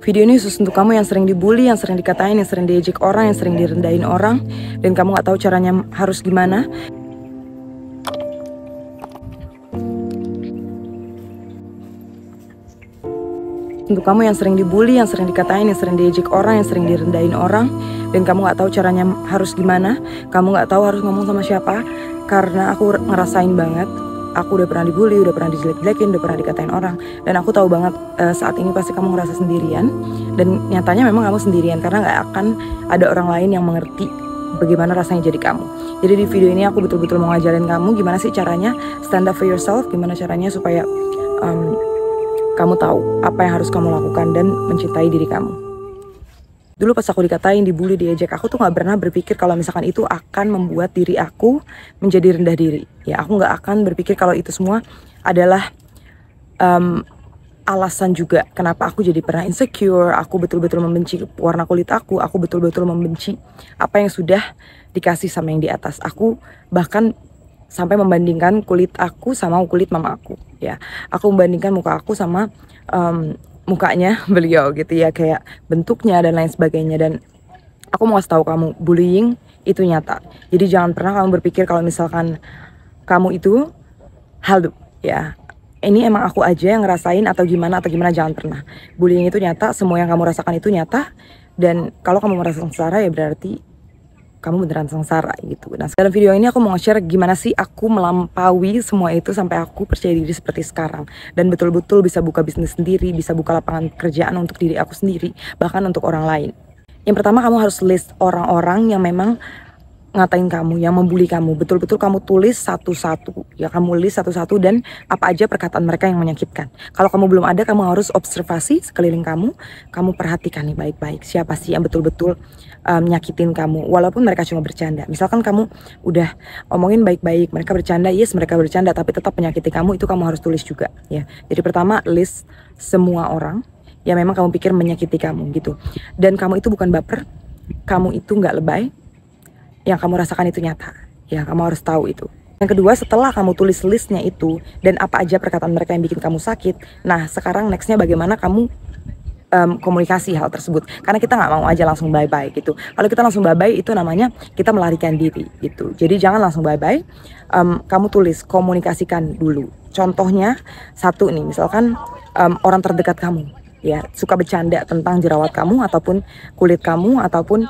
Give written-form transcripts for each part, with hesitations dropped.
Video ini khusus untuk kamu yang sering dibully, yang sering dikatain, yang sering diejek orang, yang sering direndahin orang, dan kamu gak tahu caranya harus gimana. Untuk kamu yang sering dibully, yang sering dikatain, yang sering diejek orang, yang sering direndahin orang, dan kamu gak tahu caranya harus gimana, kamu gak tahu harus ngomong sama siapa, karena aku ngerasain banget. Aku udah pernah dibully, udah pernah dijelek-jelekin, udah pernah dikatain orang, dan aku tahu banget saat ini pasti kamu ngerasa sendirian, dan nyatanya memang kamu sendirian karena gak akan ada orang lain yang mengerti bagaimana rasanya jadi kamu. Jadi di video ini aku betul-betul mau ngajarin kamu gimana sih caranya stand up for yourself, gimana caranya supaya kamu tahu apa yang harus kamu lakukan dan mencintai diri kamu. Dulu pas aku dikatain, dibully, diejek, aku tuh gak pernah berpikir kalau misalkan itu akan membuat diri aku menjadi rendah diri. Ya, aku gak akan berpikir kalau itu semua adalah alasan juga kenapa aku jadi pernah insecure, aku betul-betul membenci warna kulit aku betul-betul membenci apa yang sudah dikasih sama yang di atas. Aku bahkan sampai membandingkan kulit aku sama kulit mama aku. Ya, aku membandingkan muka aku sama mukanya beliau gitu ya, kayak bentuknya dan lain sebagainya. Dan aku mau kasih tahu kamu, bullying itu nyata. Jadi jangan pernah kamu berpikir kalau misalkan kamu itu halu ya, ini emang aku aja yang ngerasain atau gimana, jangan pernah. Bullying itu nyata, semua yang kamu rasakan itu nyata. Dan kalau kamu merasa sengsara ya berarti kamu beneran sengsara gitu. Nah, dalam video ini aku mau nge-share gimana sih aku melampaui semua itu sampai aku percaya diri seperti sekarang. Dan betul-betul bisa buka bisnis sendiri, bisa buka lapangan pekerjaan untuk diri aku sendiri, bahkan untuk orang lain. Yang pertama, kamu harus list orang-orang yang memang ngatain kamu, yang membuli kamu. Betul-betul kamu tulis satu-satu. Ya, kamu list satu-satu dan apa aja perkataan mereka yang menyakitkan. Kalau kamu belum ada, kamu harus observasi sekeliling kamu. Kamu perhatikan nih baik-baik. Siapa sih yang betul-betul nyakitin kamu, walaupun mereka cuma bercanda. Misalkan kamu udah omongin baik-baik, mereka bercanda, yes mereka bercanda, tapi tetap menyakiti kamu, itu kamu harus tulis juga. Ya, jadi pertama list semua orang yang memang kamu pikir menyakiti kamu gitu. Dan kamu itu bukan baper, kamu itu nggak lebay. Yang kamu rasakan itu nyata. Ya, kamu harus tahu itu. Yang kedua, setelah kamu tulis listnya itu dan apa aja perkataan mereka yang bikin kamu sakit, nah sekarang nextnya bagaimana kamu komunikasi hal tersebut. Karena kita nggak mau aja langsung bye-bye gitu. Kalau kita langsung bye-bye itu namanya kita melarikan diri gitu. Jadi jangan langsung bye-bye. Kamu tulis, komunikasikan dulu. Contohnya satu nih, misalkan orang terdekat kamu ya suka bercanda tentang jerawat kamu ataupun kulit kamu ataupun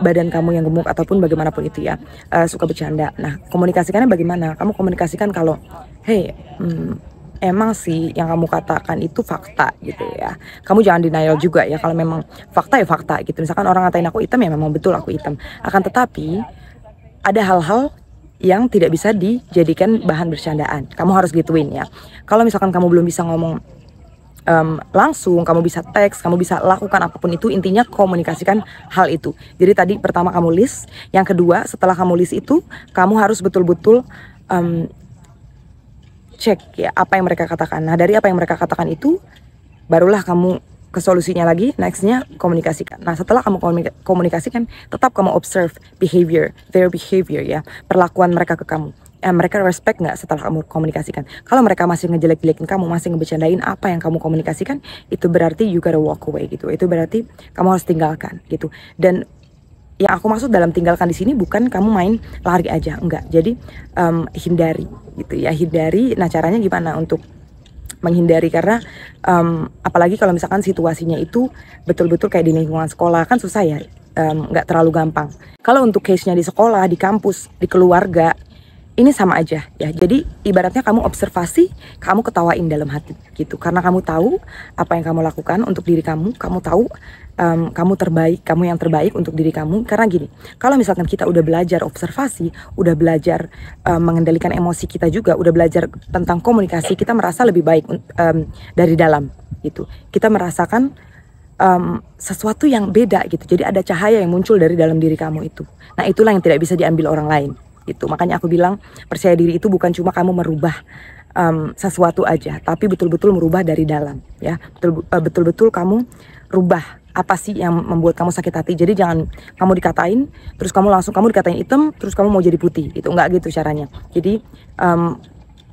badan kamu yang gemuk ataupun bagaimanapun itu ya, suka bercanda. Nah, komunikasikannya bagaimana? Kamu komunikasikan kalau, hey, emang sih yang kamu katakan itu fakta gitu ya. Kamu jangan denial juga ya, kalau memang fakta ya fakta gitu. Misalkan orang ngatain aku hitam ya memang betul aku hitam. Akan tetapi ada hal-hal yang tidak bisa dijadikan bahan bercandaan. Kamu harus gituin ya. Kalau misalkan kamu belum bisa ngomong langsung, kamu bisa teks, kamu bisa lakukan apapun itu, intinya komunikasikan hal itu. Jadi tadi pertama kamu list, yang kedua setelah kamu list itu kamu harus betul-betul cek ya apa yang mereka katakan. Nah, dari apa yang mereka katakan itu barulah kamu ke solusinya lagi, nextnya komunikasikan. Nah, setelah kamu komunikasikan, tetap kamu observe their behavior ya, perlakuan mereka ke kamu. Mereka respect nggak setelah kamu komunikasikan. Kalau mereka masih ngejelek-jelekin kamu, masih ngebecandain apa yang kamu komunikasikan, itu berarti you gotta walk away gitu. Itu berarti kamu harus tinggalkan gitu. Dan yang aku maksud dalam tinggalkan di sini bukan kamu main lari aja, enggak. Jadi hindari gitu ya, hindari. Nah, caranya gimana untuk menghindari? Karena apalagi kalau misalkan situasinya itu betul-betul kayak di lingkungan sekolah, kan susah ya, nggak terlalu gampang. Kalau untuk case-nya di sekolah, di kampus, di keluarga, ini sama aja ya. Jadi ibaratnya kamu observasi, kamu ketawain dalam hati gitu. Karena kamu tahu apa yang kamu lakukan untuk diri kamu. Kamu tahu kamu terbaik, kamu yang terbaik untuk diri kamu. Karena gini, kalau misalkan kita udah belajar observasi, udah belajar mengendalikan emosi kita juga, udah belajar tentang komunikasi, kita merasa lebih baik dari dalam gitu. Kita merasakan sesuatu yang beda gitu. Jadi ada cahaya yang muncul dari dalam diri kamu itu. Nah, itulah yang tidak bisa diambil orang lain gitu. Makanya aku bilang percaya diri itu bukan cuma kamu merubah sesuatu aja, tapi betul-betul merubah dari dalam ya. Betul-betul kamu rubah apa sih yang membuat kamu sakit hati. Jadi jangan kamu dikatain terus kamu dikatain hitam terus kamu mau jadi putih, itu enggak gitu caranya. Jadi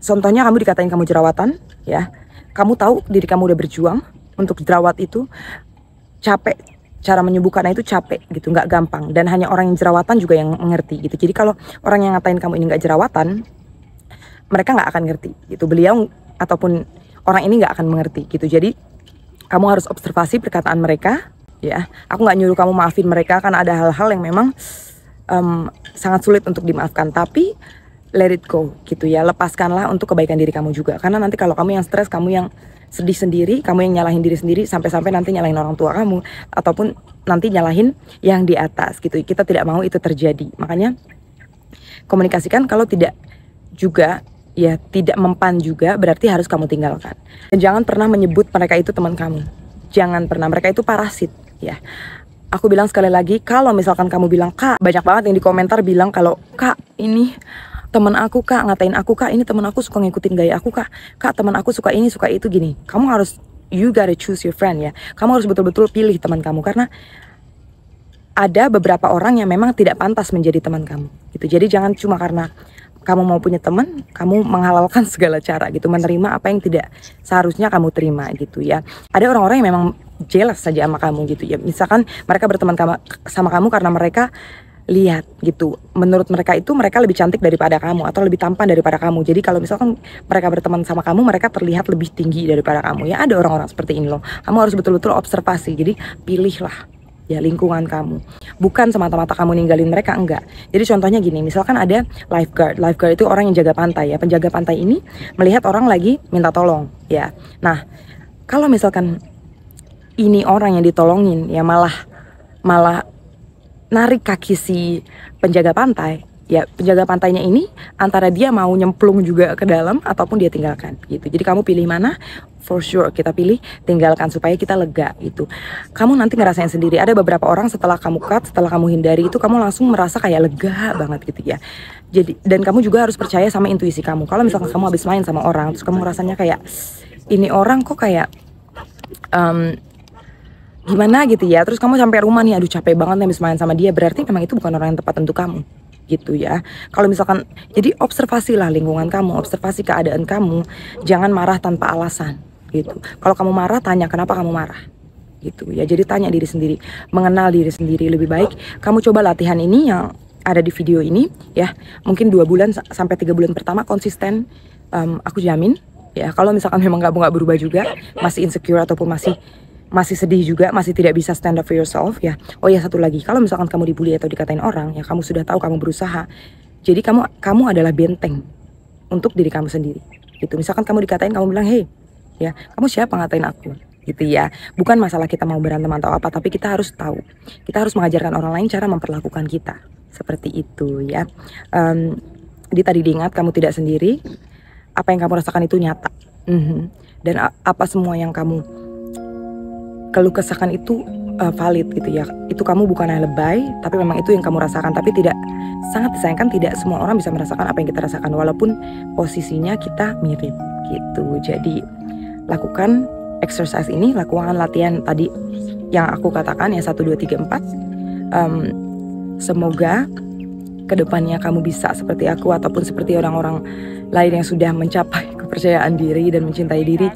contohnya kamu dikatain kamu jerawatan ya, kamu tahu diri kamu udah berjuang, untuk jerawat itu capek, cara menyembuhkannya itu capek gitu, nggak gampang, dan hanya orang yang jerawatan juga yang mengerti gitu. Jadi kalau orang yang ngatain kamu ini nggak jerawatan, mereka nggak akan ngerti gitu, beliau ataupun orang ini nggak akan mengerti gitu. Jadi kamu harus observasi perkataan mereka ya. Aku nggak nyuruh kamu maafin mereka karena ada hal-hal yang memang sangat sulit untuk dimaafkan, tapi let it go gitu ya. Lepaskanlah untuk kebaikan diri kamu juga, karena nanti kalau kamu yang stres, kamu yang sedih sendiri, kamu yang nyalahin diri sendiri, sampai-sampai nanti nyalahin orang tua kamu, ataupun nanti nyalahin yang di atas gitu. Kita tidak mau itu terjadi. Makanya komunikasikan. Kalau tidak juga ya, tidak mempan juga, berarti harus kamu tinggalkan. Dan jangan pernah menyebut mereka itu teman kamu. Jangan pernah, mereka itu parasit ya. Aku bilang sekali lagi, kalau misalkan kamu bilang, Kak, banyak banget yang di komentar bilang kalau, Kak, ini teman aku, Kak, ngatain aku, Kak, ini teman aku suka ngikutin gaya aku, Kak, teman aku suka ini, suka itu, gini. Kamu harus, you gotta choose your friend ya. Kamu harus betul-betul pilih teman kamu, karena ada beberapa orang yang memang tidak pantas menjadi teman kamu gitu. Jadi jangan cuma karena kamu mau punya teman, kamu menghalalkan segala cara gitu, menerima apa yang tidak seharusnya kamu terima gitu ya. Ada orang-orang yang memang jealous saja sama kamu gitu ya. Misalkan mereka berteman sama kamu karena mereka lihat gitu, menurut mereka itu mereka lebih cantik daripada kamu atau lebih tampan daripada kamu. Jadi kalau misalkan mereka berteman sama kamu, mereka terlihat lebih tinggi daripada kamu ya. Ada orang-orang seperti ini loh. Kamu harus betul-betul observasi. Jadi pilihlah ya lingkungan kamu, bukan semata-mata kamu ninggalin mereka, enggak. Jadi contohnya gini, misalkan ada lifeguard itu orang yang jaga pantai ya. Penjaga pantai ini melihat orang lagi minta tolong ya. Nah, kalau misalkan ini orang yang ditolongin ya malah narik kaki si penjaga pantai ya, penjaga pantainya ini antara dia mau nyemplung juga ke dalam ataupun dia tinggalkan gitu. Jadi kamu pilih mana? For sure kita pilih tinggalkan supaya kita lega gitu. Kamu nanti ngerasain sendiri, ada beberapa orang setelah kamu cut, setelah kamu hindari itu, kamu langsung merasa kayak lega banget gitu ya. Jadi, dan kamu juga harus percaya sama intuisi kamu. Kalau misalkan kamu habis main sama orang terus kamu rasanya kayak ini orang kok kayak gimana gitu ya, terus kamu sampai rumah nih, aduh capek banget nih habis main sama dia, berarti memang itu bukan orang yang tepat untuk kamu gitu ya. Kalau misalkan, jadi observasilah lingkungan kamu, observasi keadaan kamu, jangan marah tanpa alasan gitu. Kalau kamu marah, tanya kenapa kamu marah gitu ya. Jadi tanya diri sendiri, mengenal diri sendiri. Lebih baik kamu coba latihan ini yang ada di video ini ya, mungkin 2 bulan sampai 3 bulan pertama konsisten, aku jamin ya. Kalau misalkan memang nggak berubah juga, masih insecure ataupun masih sedih juga, masih tidak bisa stand up for yourself ya. Oh ya, satu lagi, kalau misalkan kamu dibully atau dikatain orang ya, kamu sudah tahu kamu berusaha. Jadi kamu adalah benteng untuk diri kamu sendiri gitu. Misalkan kamu dikatain, kamu bilang, hey ya, kamu siapa ngatain aku gitu ya. Bukan masalah kita mau berantem atau apa, tapi kita harus tahu, kita harus mengajarkan orang lain cara memperlakukan kita seperti itu ya. Jadi tadi diingat, kamu tidak sendiri, apa yang kamu rasakan itu nyata. Dan apa semua yang kamu keluh kesahkan itu valid gitu ya. Itu kamu bukan yang lebay, tapi memang itu yang kamu rasakan. Tapi tidak, sangat disayangkan tidak semua orang bisa merasakan apa yang kita rasakan, walaupun posisinya kita mirip gitu. Jadi lakukan exercise ini, lakukan latihan tadi yang aku katakan ya, 1, 2, 3, 4. Semoga kedepannya kamu bisa seperti aku ataupun seperti orang-orang lain yang sudah mencapai kepercayaan diri dan mencintai diri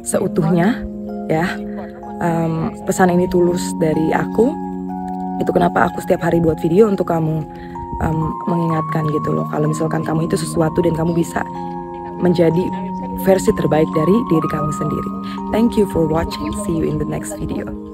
seutuhnya ya. Pesan ini tulus dari aku. Itu kenapa aku setiap hari buat video untuk kamu, mengingatkan gitu loh, kalau misalkan kamu itu sesuatu dan kamu bisa menjadi versi terbaik dari diri kamu sendiri. Thank you for watching. See you in the next video.